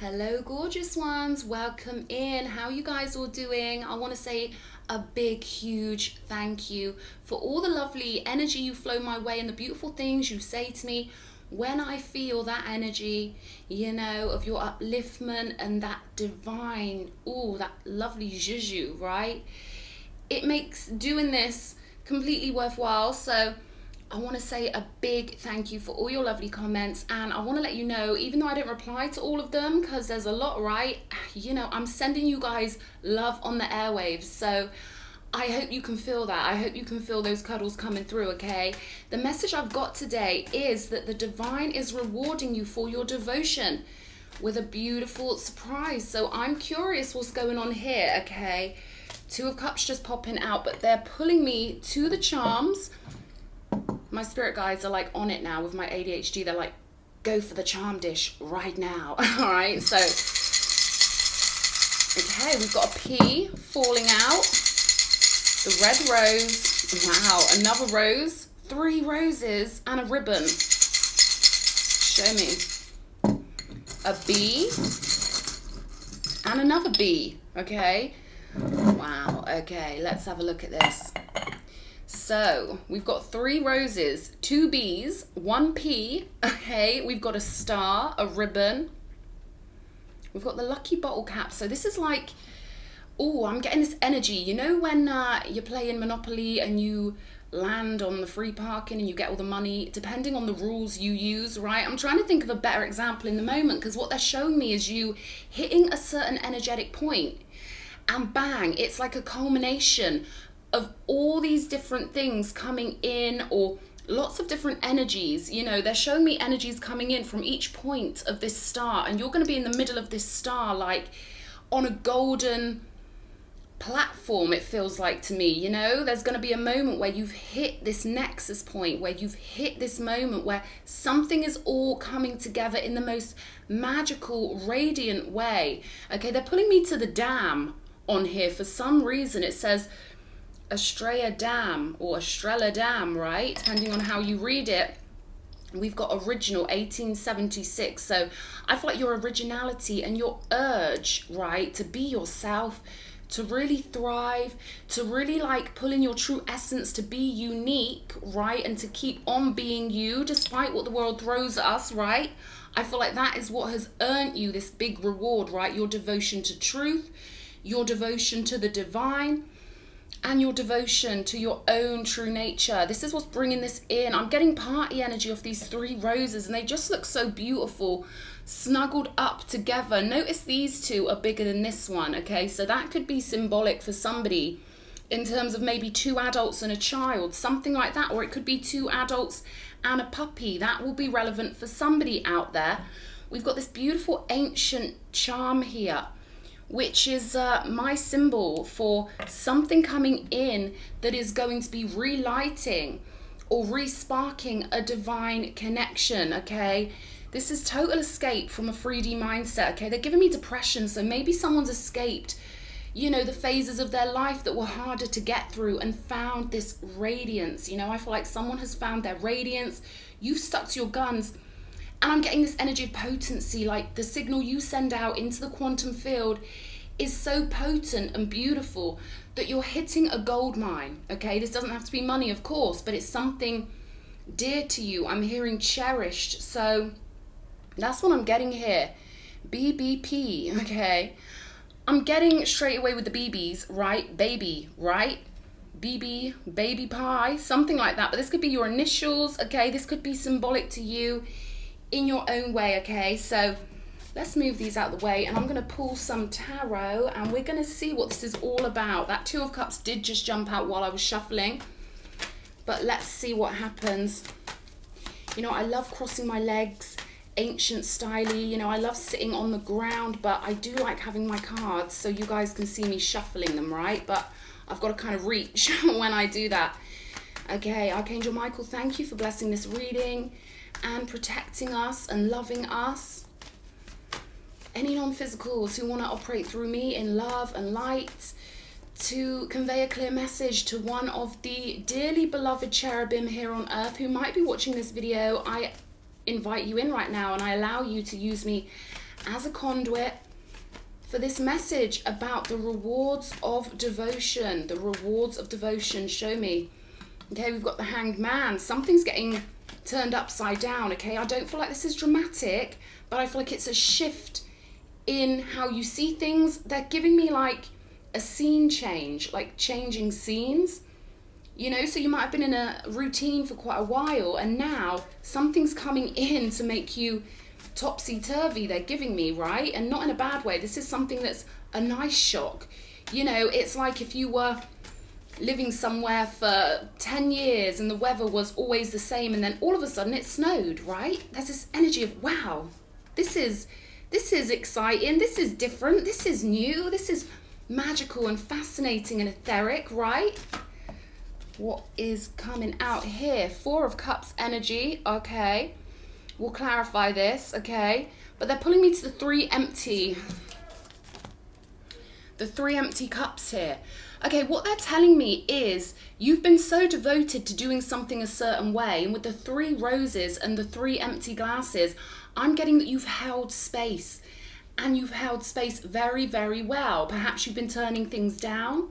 Hello gorgeous ones, welcome in. How you guys all doing? I want to say a big huge thank you for all the lovely energy you flow my way and the beautiful things you say to me when I feel that energy, you know, of your upliftment and that divine, that lovely juju, right? It makes doing this completely worthwhile. So I want to say a big thank you for all your lovely comments, and I want to let you know, even though I didn't reply to all of them because there's a lot, right? You know, I'm sending you guys love on the airwaves, so I hope you can feel that. I hope you can feel those cuddles coming through, okay? The message I've got today is that the divine is rewarding you for your devotion with a beautiful surprise. So I'm curious what's going on here, okay? Two of Cups just popping out, but they're pulling me to the charms. My spirit guides are like on it now with my ADHD. They're like, go for the charm dish right now. All right, so, okay, we've got a P falling out. The red rose, wow, another rose, 3 roses and a ribbon. Show me. A B and another B, okay. Wow, okay, let's have a look at this. So we've got 3 roses, 2 B's, 1 P, okay, we've got a star, a ribbon, we've got the lucky bottle cap. So this is like, I'm getting this energy, you know when you're playing Monopoly and you land on the free parking and you get all the money, depending on the rules you use, right? I'm trying to think of a better example in the moment, because what they're showing me is you hitting a certain energetic point and bang, it's like a culmination of all these different things coming in, or lots of different energies. You know, they're showing me energies coming in from each point of this star, and you're going to be in the middle of this star, like on a golden platform, it feels like to me. You know, there's going to be a moment where you've hit this nexus point, where you've hit this moment where something is all coming together in the most magical, radiant way. Okay, they're pulling me to the dam on here. For some reason it says Estrella Dam or Estrella Dam, right? Depending on how you read it. We've got original 1876. So I feel like your originality and your urge, right, to be yourself, to really thrive, to really like pull in your true essence, to be unique, right, and to keep on being you despite what the world throws at us, right? I feel like that is what has earned you this big reward, right? Your devotion to truth, your devotion to the divine, and your devotion to your own true nature. This is what's bringing this in. I'm getting party energy off these 3 roses, and they just look so beautiful, snuggled up together. Notice these 2 are bigger than this one, okay? So that could be symbolic for somebody in terms of maybe 2 adults and a child, something like that. Or it could be 2 adults and a puppy. That will be relevant for somebody out there. We've got this beautiful ancient charm here, which is my symbol for something coming in that is going to be relighting or re-sparking a divine connection, okay? This is total escape from a 3D mindset, okay? They're giving me depression, so maybe someone's escaped, you know, the phases of their life that were harder to get through and found this radiance. You know, I feel like someone has found their radiance. You've stuck to your guns. And I'm getting this energy of potency, like the signal you send out into the quantum field is so potent and beautiful that you're hitting a gold mine, okay? This doesn't have to be money, of course, but it's something dear to you. I'm hearing cherished, so that's what I'm getting here. BBP, okay? I'm getting straight away with the BBs, right? Baby, right? BB, baby pie, something like that. But this could be your initials, okay? This could be symbolic to you in your own way, okay? So let's move these out of the way, and I'm going to pull some tarot, and we're going to see what this is all about. That 2 of Cups did just jump out while I was shuffling, but let's see what happens. You know, I love crossing my legs, ancient styly. You know, I love sitting on the ground, but I do like having my cards so you guys can see me shuffling them, right? But I've got to kind of reach when I do that. Okay, Archangel Michael, thank you for blessing this reading and protecting us and loving us. Any non-physicals who want to operate through me in love and light, to convey a clear message to one of the dearly beloved cherubim here on earth who might be watching this video, I invite you in right now, and I allow you to use me as a conduit for this message about the rewards of devotion. The rewards of devotion, show me. Okay, we've got the Hanged Man. Something's getting turned upside down, okay? I don't feel like this is dramatic, but I feel like it's a shift in how you see things. They're giving me like a scene change, like changing scenes, you know? So you might have been in a routine for quite a while, and now something's coming in to make you topsy-turvy, they're giving me, right? And not in a bad way. This is something that's a nice shock. You know, it's like if you were living somewhere for 10 years and the weather was always the same, and then all of a sudden it snowed, right? There's this energy of, wow, this is exciting, this is different, this is new, this is magical and fascinating and etheric, right? What is coming out here? Four of Cups energy, okay. We'll clarify this, okay? But they're pulling me to the three empty cups here. Okay, what they're telling me is you've been so devoted to doing something a certain way, and with the three roses and the three empty glasses, I'm getting that you've held space, and you've held space very, very well. Perhaps you've been turning things down,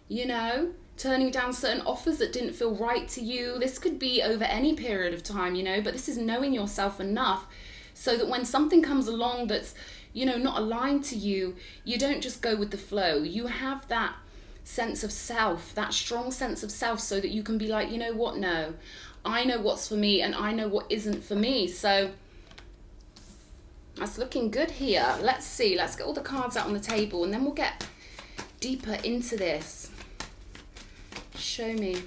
you know, turning down certain offers that didn't feel right to you. This could be over any period of time, you know, but this is knowing yourself enough so that when something comes along that's, you know, not aligned to you, you don't just go with the flow. You have that sense of self, that strong sense of self, so that you can be like, you know what, no, I know what's for me and I know what isn't for me. So that's looking good here. Let's see, let's get all the cards out on the table and then we'll get deeper into this. Show me.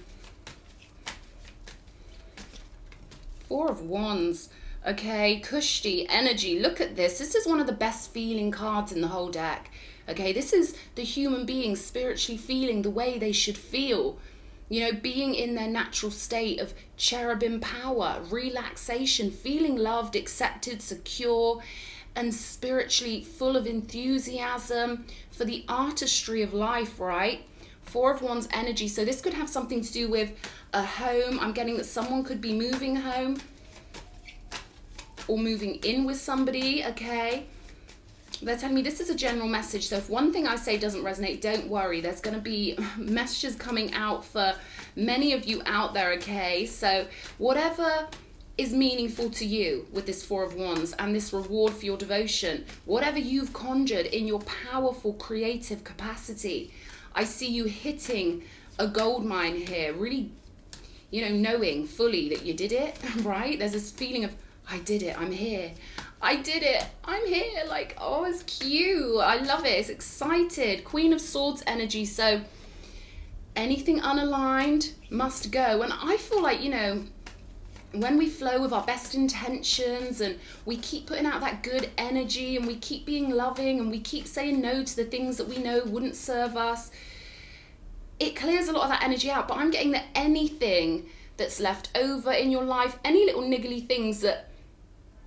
Four of Wands. Okay, Kushti energy. Look at this. This is one of the best feeling cards in the whole deck. Okay, this is the human being spiritually feeling the way they should feel. You know, being in their natural state of cherubim power, relaxation, feeling loved, accepted, secure, and spiritually full of enthusiasm for the artistry of life, right? Four of Wands energy. So this could have something to do with a home. I'm getting that someone could be moving home or moving in with somebody, okay? They're telling me this is a general message. So if one thing I say doesn't resonate, don't worry. There's going to be messages coming out for many of you out there, okay? So whatever is meaningful to you with this Four of Wands and this reward for your devotion, whatever you've conjured in your powerful creative capacity, I see you hitting a gold mine here, really, you know, knowing fully that you did it, right? There's this feeling of, I did it, I'm here. I did it, I'm here. Like, oh, it's cute. I love it, it's excited. Queen of Swords energy. So anything unaligned must go. And I feel like, you know, when we flow with our best intentions and we keep putting out that good energy and we keep being loving and we keep saying no to the things that we know wouldn't serve us, it clears a lot of that energy out. But I'm getting that anything that's left over in your life, any little niggly things that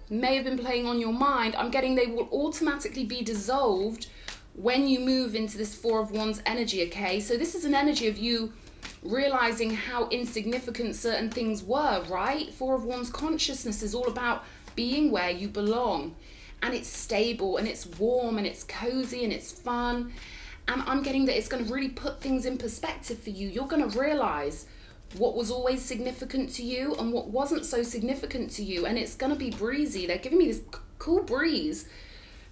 may have been playing on your mind, I'm getting they will automatically be dissolved when you move into this Four of Wands energy, okay? So this is an energy of you realizing how insignificant certain things were, right? Four of Wands consciousness is all about being where you belong, and it's stable and it's warm and it's cozy and it's fun. And I'm getting that it's going to really put things in perspective for you. You're going to realize what was always significant to you and what wasn't so significant to you, and it's going to be breezy. They're giving me this cool breeze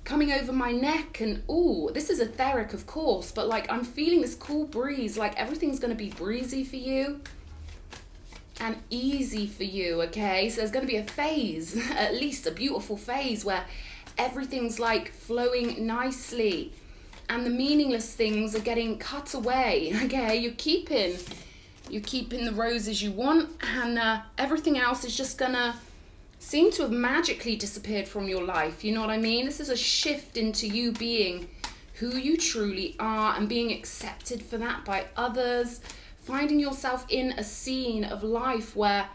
coming over my neck, and ooh, this is etheric, of course, but like I'm feeling this cool breeze, like everything's going to be breezy for you and easy for you, okay? So there's going to be a phase, at least a beautiful phase, where everything's like flowing nicely and the meaningless things are getting cut away, okay? You're keeping the roses you want, and everything else is just gonna seem to have magically disappeared from your life. You know what I mean? This is a shift into you being who you truly are and being accepted for that by others, finding yourself in a scene of life where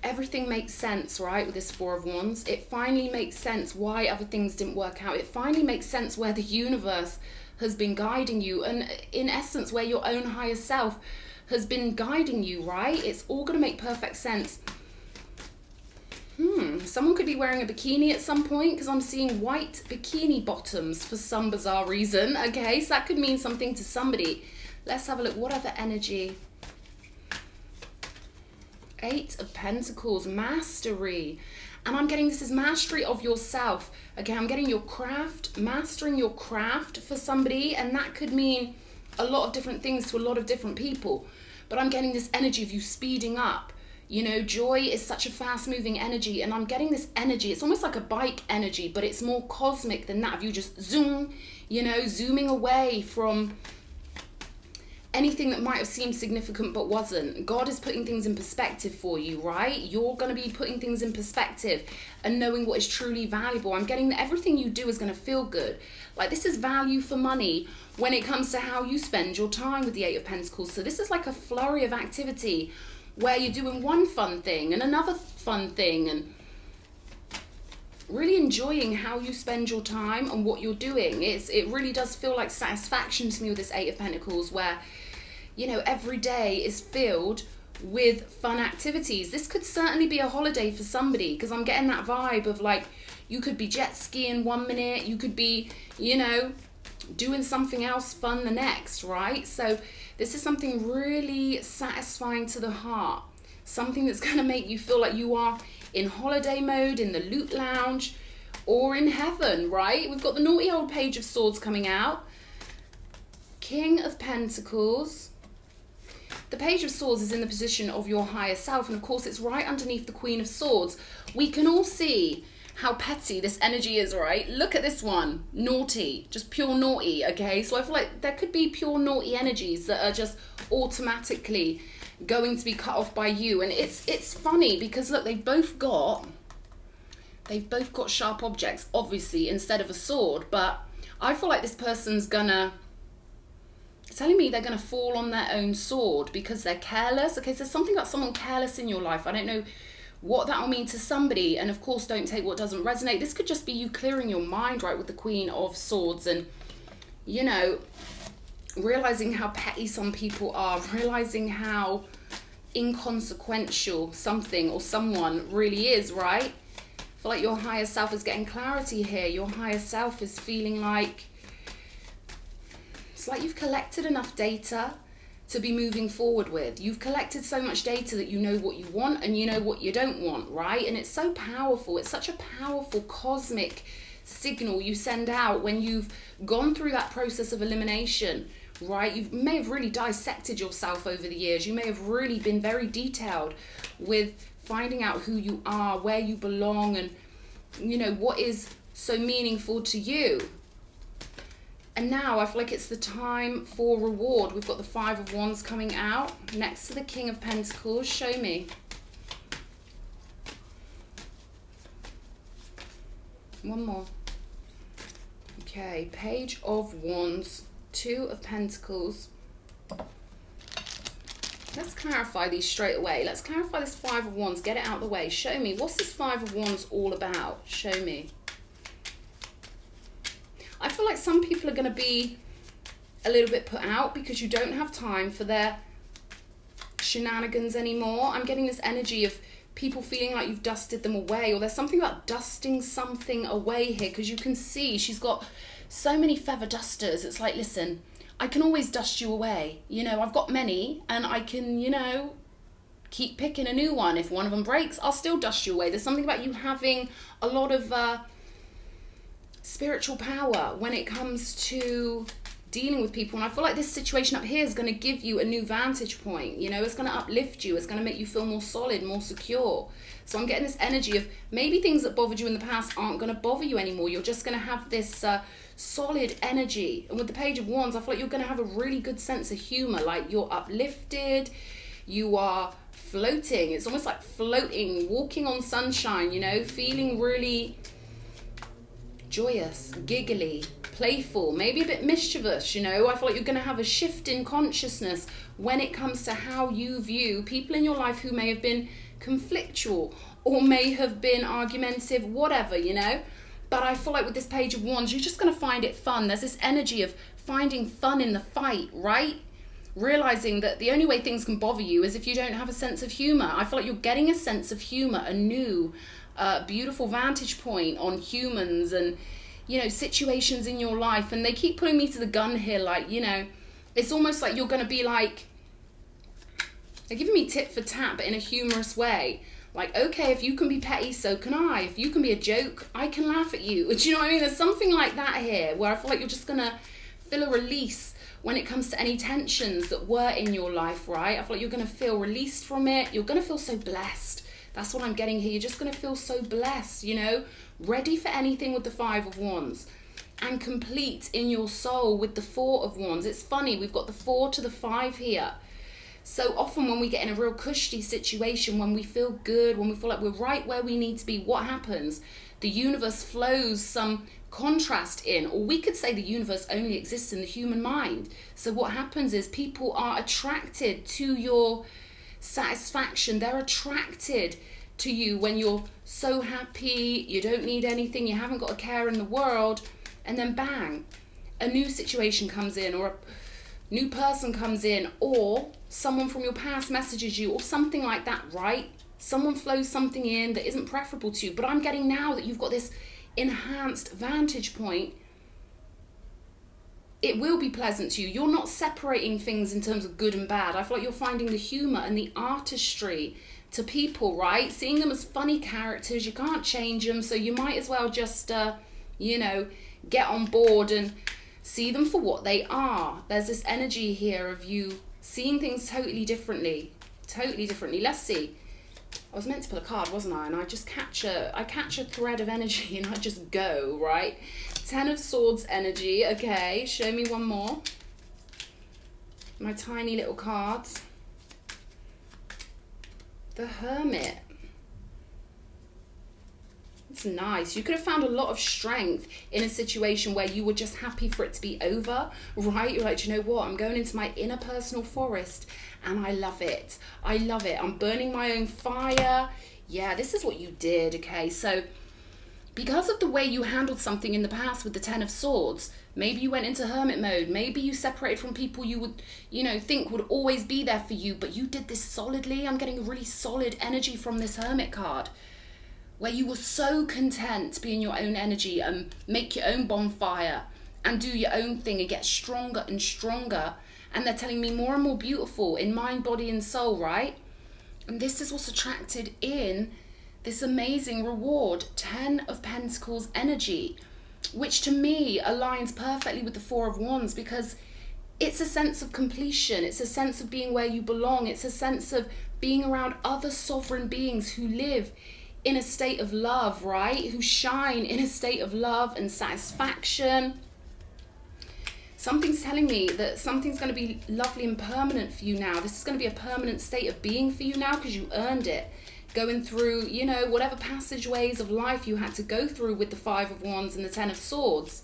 everything makes sense, right? With this Four of Wands, it finally makes sense why other things didn't work out. It finally makes sense where the universe has been guiding you, and in essence where your own higher self has been guiding you, right? It's all going to make perfect sense. Someone could be wearing a bikini at some point, because I'm seeing white bikini bottoms for some bizarre reason. Okay, so that could mean something to somebody. Let's have a look. What other energy? 8 of Pentacles, mastery. And I'm getting this as mastery of yourself. Okay, I'm getting your craft, mastering your craft for somebody. And that could mean a lot of different things to a lot of different people. But I'm getting this energy of you speeding up. You know, joy is such a fast moving energy, and I'm getting this energy. It's almost like a bike energy, but it's more cosmic than that. If you just zoom, you know, zooming away from anything that might have seemed significant but wasn't. God is putting things in perspective for you, right? You're going to be putting things in perspective and knowing what is truly valuable. I'm getting that everything you do is going to feel good. Like, this is value for money when it comes to how you spend your time with the 8 of Pentacles. So this is like a flurry of activity where you're doing one fun thing and another fun thing, and really enjoying how you spend your time and what you're doing. It really does feel like satisfaction to me with this 8 of Pentacles, where, you know, every day is filled with fun activities. This could certainly be a holiday for somebody, because I'm getting that vibe of, like, you could be jet skiing 1 minute, you could be, you know, doing something else fun the next, right? So this is something really satisfying to the heart, something that's going to make you feel like you are in holiday mode, in the loot lounge, or in heaven, right? We've got the naughty old Page of Swords coming out, King of Pentacles. The Page of Swords is in the position of your higher self, and of course it's right underneath the Queen of Swords. We can all see how petty this energy is, right? Look at this one, naughty, just pure naughty, okay? So I feel like there could be pure naughty energies that are just automatically going to be cut off by you. And it's funny because, look, they've both got sharp objects, obviously, instead of a sword. But I feel like this person's telling me they're gonna fall on their own sword because they're careless. Okay, so there's something about someone careless in your life. I don't know what that will mean to somebody, and of course don't take what doesn't resonate. This could just be you clearing your mind, right, with the Queen of Swords, and, you know, realizing how petty some people are, realizing how inconsequential something or someone really is, right? I feel like your higher self is getting clarity here. Your higher self is feeling like it's like you've collected enough data to be moving forward with. You've collected so much data that you know what you want and you know what you don't want, right? And it's so powerful. It's such a powerful cosmic signal you send out when you've gone through that process of elimination, right? You may have really dissected yourself over the years. You may have really been very detailed with finding out who you are, where you belong, and, you know, what is so meaningful to you. And now I feel like it's the time for reward. We've got the 5 of Wands coming out next to the King of Pentacles. Show me. One more. Okay, Page of Wands, 2 of Pentacles. Let's clarify these straight away. Let's clarify this 5 of Wands. Get it out of the way. Show me. What's this 5 of Wands all about? Show me. I feel like some people are going to be a little bit put out because you don't have time for their shenanigans anymore. I'm getting this energy of people feeling like you've dusted them away, or there's something about dusting something away here, because you can see she's got so many feather dusters. It's like, listen, I can always dust you away. You know, I've got many and I can, you know, keep picking a new one. If one of them breaks, I'll still dust you away. There's something about you having a lot of spiritual power when it comes to dealing with people, and I feel like this situation up here is going to give you a new vantage point. You know, it's going to uplift you, it's going to make you feel more solid, more secure. So I'm getting this energy of maybe things that bothered you in the past aren't going to bother you anymore. You're just going to have this solid energy. And with the Page of Wands, I feel like you're going to have a really good sense of humor. Like, you're uplifted, you are floating. It's almost like floating, walking on sunshine, you know, feeling really joyous, giggly, playful, maybe a bit mischievous, you know. I feel like you're going to have a shift in consciousness when it comes to how you view people in your life who may have been conflictual or may have been argumentative, whatever, you know. But I feel like with this Page of Wands, you're just going to find it fun. There's this energy of finding fun in the fight, right? Realizing that the only way things can bother you is if you don't have a sense of humor. I feel like you're getting a sense of humor, a new beautiful vantage point on humans and, you know, situations in your life. And they keep putting me to the gun here, like, you know, it's almost like you're going to be like, they're giving me tit for tat, but in a humorous way. Like, okay, if you can be petty, so can I. If you can be a joke, I can laugh at you. Do you know what I mean? There's something like that here, where I feel like you're just going to feel a release when it comes to any tensions that were in your life, right? I feel like you're going to feel released from it. You're going to feel so blessed. That's what I'm getting here. You're just going to feel so blessed, you know, ready for anything with the 5 of Wands, and complete in your soul with the 4 of Wands. It's funny, we've got the 4 to the 5 here. So often when we get in a real cushy situation, when we feel good, when we feel like we're right where we need to be, what happens? The universe flows some contrast in, or we could say the universe only exists in the human mind. So what happens is people are attracted to your satisfaction. They're attracted to you when you're so happy, you don't need anything, you haven't got a care in the world, and then bang, a new situation comes in, or a new person comes in, or someone from your past messages you, or something like that, right? Someone flows something in that isn't preferable to you. But I'm getting now that you've got this enhanced vantage point, it will be pleasant to you. You're not separating things in terms of good and bad. I feel like you're finding the humor and the artistry to people, right? Seeing them as funny characters, you can't change them, so you might as well just, you know, get on board and see them for what they are. There's this energy here of you seeing things totally differently. Let's see. I was meant to pull a card, wasn't I? And I just catch a thread of energy and I just go, right? 10 of Swords energy. Okay, show me one more. My tiny little cards. The Hermit. It's nice. You could have found a lot of strength in a situation where you were just happy for it to be over, right? You're like, you know what? I'm going into my inner personal forest and I love it. I love it. I'm burning my own fire. Yeah, this is what you did, okay? So because of the way you handled something in the past with the 10 of Swords, maybe you went into hermit mode. Maybe you separated from people you would, you know, think would always be there for you, but you did this solidly. I'm getting a really solid energy from this Hermit card, where you were so content to be in your own energy and make your own bonfire and do your own thing and get stronger and stronger. And they're telling me more and more beautiful in mind, body and soul, right? And this is what's attracted in this amazing reward, 10 of Pentacles energy, which to me aligns perfectly with the 4 of Wands, because it's a sense of completion. It's a sense of being where you belong. It's a sense of being around other sovereign beings who live in a state of love, right? Who shine in a state of love and satisfaction. Something's telling me that something's going to be lovely and permanent for you now. This is going to be a permanent state of being for you now because you earned it. Going through, you know, whatever passageways of life you had to go through with the 5 of Wands and the 10 of Swords.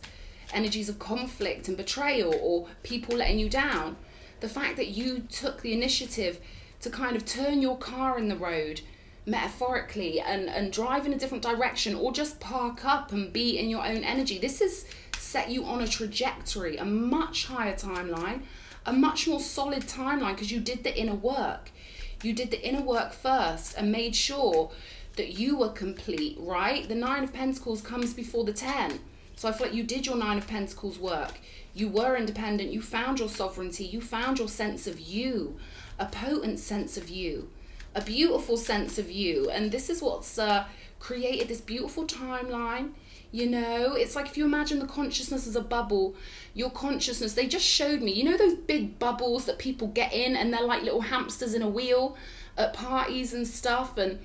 Energies of conflict and betrayal or people letting you down. The fact that you took the initiative to kind of turn your car in the road, metaphorically, and drive in a different direction, or just park up and be in your own energy. This has set you on a trajectory, a much higher timeline, a much more solid timeline, because you did the inner work. You did the inner work first and made sure that you were complete, right? The 9 of Pentacles comes before the 10. So I feel like you did your 9 of Pentacles work. You were independent. You found your sovereignty. You found your sense of you, a potent sense of you, a beautiful sense of you. And this is what's created this beautiful timeline. You know, it's like if you imagine the consciousness as a bubble, your consciousness, they just showed me, you know, those big bubbles that people get in and they're like little hamsters in a wheel at parties and stuff, and,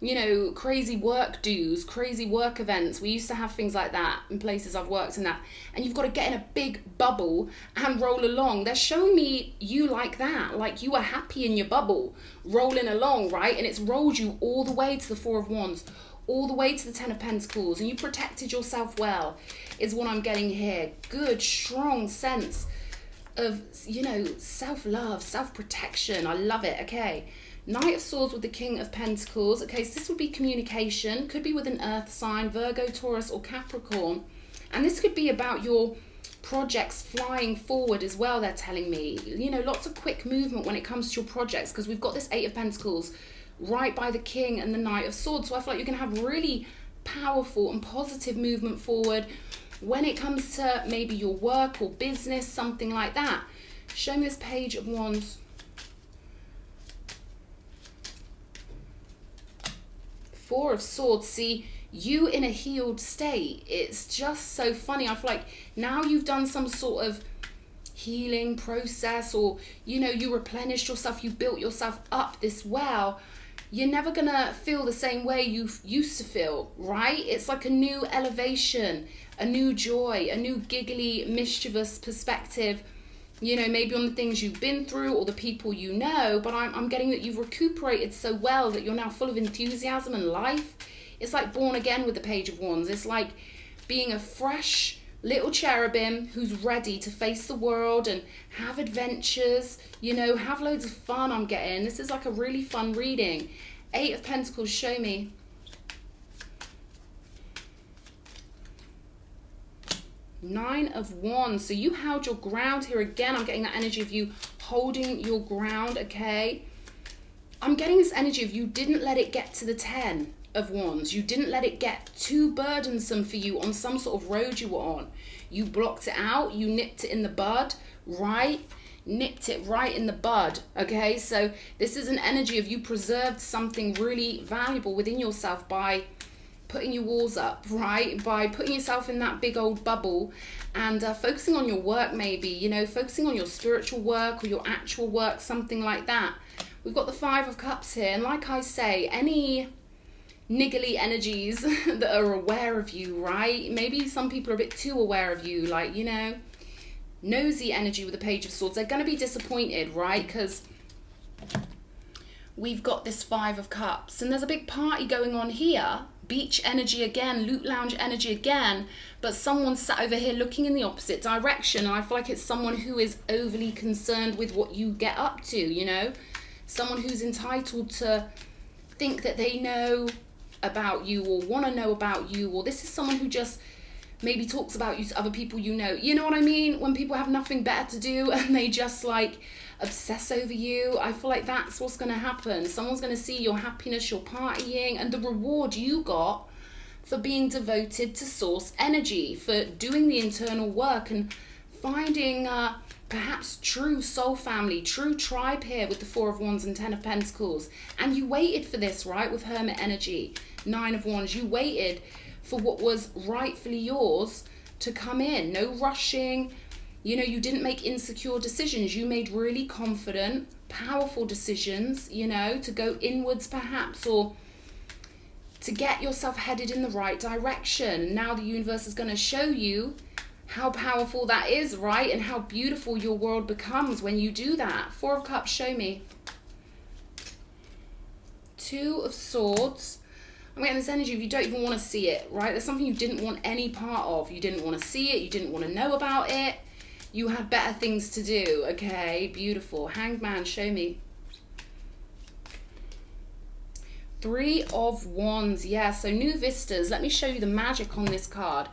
you know, crazy work dues, crazy work events. We used to have things like that in places I've worked in that. And you've got to get in a big bubble and roll along. They're showing me you like that, like you were happy in your bubble, rolling along, right? And it's rolled you all the way to the 4 of Wands, all the way to the 10 of Pentacles, and you protected yourself well, is what I'm getting here. Good, strong sense of, you know, self-love, self-protection. I love it. Okay. Knight of Swords with the King of Pentacles. Okay, so this would be communication. Could be with an earth sign, Virgo, Taurus, or Capricorn. And this could be about your projects flying forward as well, they're telling me. You know, lots of quick movement when it comes to your projects, because we've got this 8 of Pentacles right by the King and the Knight of Swords. So I feel like you're going to have really powerful and positive movement forward when it comes to maybe your work or business, something like that. Show me this Page of Wands. Four of Swords. See, you in a healed state. It's just so funny. I feel like now you've done some sort of healing process, or you know, you replenished yourself, you built yourself up this well. You're never gonna feel the same way you used to feel, right? It's like a new elevation, a new joy, a new giggly, mischievous perspective, you know, maybe on the things you've been through or the people you know. But I'm getting that you've recuperated so well that you're now full of enthusiasm and life. It's like born again with the Page of Wands. It's like being a fresh little cherubim who's ready to face the world and have adventures, you know, have loads of fun. I'm getting this is like a really fun reading. Eight of Pentacles. Show me. Nine of Wands. So you held your ground here again. I'm getting that energy of you holding your ground. Okay, I'm getting this energy of you didn't let it get to the 10 of Wands. You didn't let it get too burdensome for you on some sort of road you were on. You blocked it out, you nipped it in the bud, right? Nipped it right in the bud. Okay, so this is an energy of you preserved something really valuable within yourself by putting your walls up, right? By putting yourself in that big old bubble and focusing on your work, maybe, you know, focusing on your spiritual work or your actual work, something like that. We've got the Five of Cups here, and like I say, any niggly energies that are aware of you, right? Maybe some people are a bit too aware of you, like, you know, nosy energy with the Page of Swords. They're going to be disappointed, right? Because we've got this Five of Cups and there's a big party going on here. Beach energy again, loot lounge energy again, but someone's sat over here looking in the opposite direction. And I feel like it's someone who is overly concerned with what you get up to, you know? Someone who's entitled to think that they know about you or want to know about you, or this is someone who just maybe talks about you to other people you know. You know what I mean? When people have nothing better to do and they just like obsess over you, I feel like that's what's going to happen. Someone's going to see your happiness, your partying, and the reward you got for being devoted to source energy, for doing the internal work and finding perhaps true soul family, true tribe here with the Four of Wands and 10 of Pentacles. And you waited for this, right, with Hermit energy. Nine of Wands. You waited for what was rightfully yours to come in. No rushing. You know, you didn't make insecure decisions. You made really confident, powerful decisions, you know, to go inwards perhaps, or to get yourself headed in the right direction. Now the universe is going to show you how powerful that is, right? And how beautiful your world becomes when you do that. Four of Cups. Show me. Two of Swords. I'm getting this energy of you don't even want to see it, right? There's something you didn't want any part of. You didn't want to see it. You didn't want to know about it. You had better things to do. Okay, beautiful. Hanged Man. Show me. Three of Wands. Yeah, so new vistas. Let me show you the magic on this card.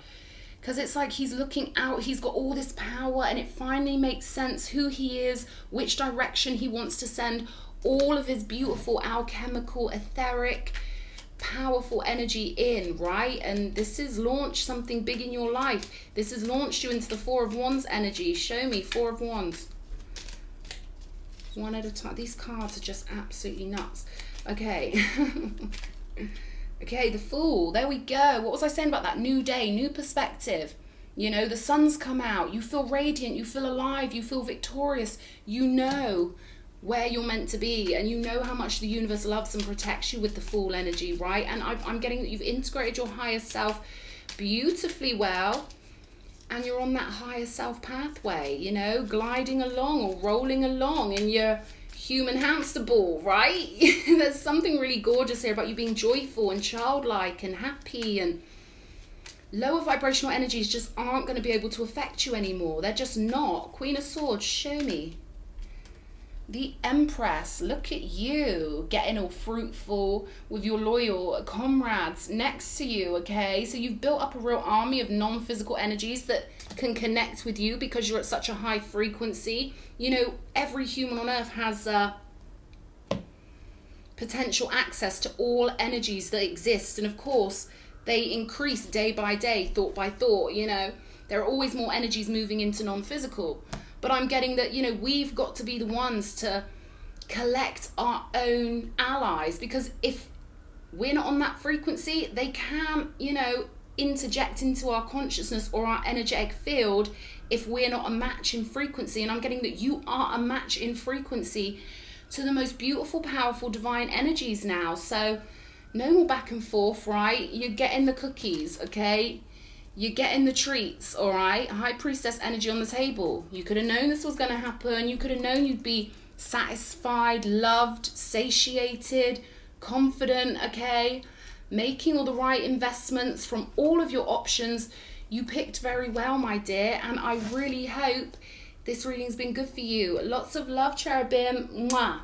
Because it's like he's looking out, he's got all this power, and it finally makes sense who he is, which direction he wants to send all of his beautiful alchemical, etheric, powerful energy in, right? And this has launched something big in your life. This has launched you into the Four of Wands energy. Show me. Four of Wands. One at a time. These cards are just absolutely nuts. Okay. Okay, the Fool. There we go. What was I saying about that? New day, new perspective. You know, the sun's come out. You feel radiant. You feel alive. You feel victorious. You know where you're meant to be, and you know how much the universe loves and protects you with the Fool energy, right? And I'm getting that you've integrated your higher self beautifully well, and you're on that higher self pathway, you know, gliding along or rolling along in your human hamster ball, right? There's something really gorgeous here about you being joyful and childlike and happy, and lower vibrational energies just aren't going to be able to affect you anymore. They're just not. Queen of Swords. Show me. The Empress. Look at you getting all fruitful with your loyal comrades next to you. Okay, so you've built up a real army of non-physical energies that can connect with you because you're at such a high frequency. You know, every human on earth has potential access to all energies that exist. And of course, they increase day by day, thought by thought, you know. There are always more energies moving into non-physical. But I'm getting that, you know, we've got to be the ones to collect our own allies, because if we're not on that frequency, they can, you know, interject into our consciousness or our energetic field if we're not a match in frequency. And I'm getting that you are a match in frequency to the most beautiful, powerful, divine energies now. So no more back and forth, right? You're getting the cookies, okay? You're getting the treats, all right? High Priestess energy on the table. You could have known this was going to happen. You could have known you'd be satisfied, loved, satiated, confident, okay? Making all the right investments from all of your options. You picked very well, my dear, and I really hope this reading's been good for you. Lots of love, cherubim. Mwah.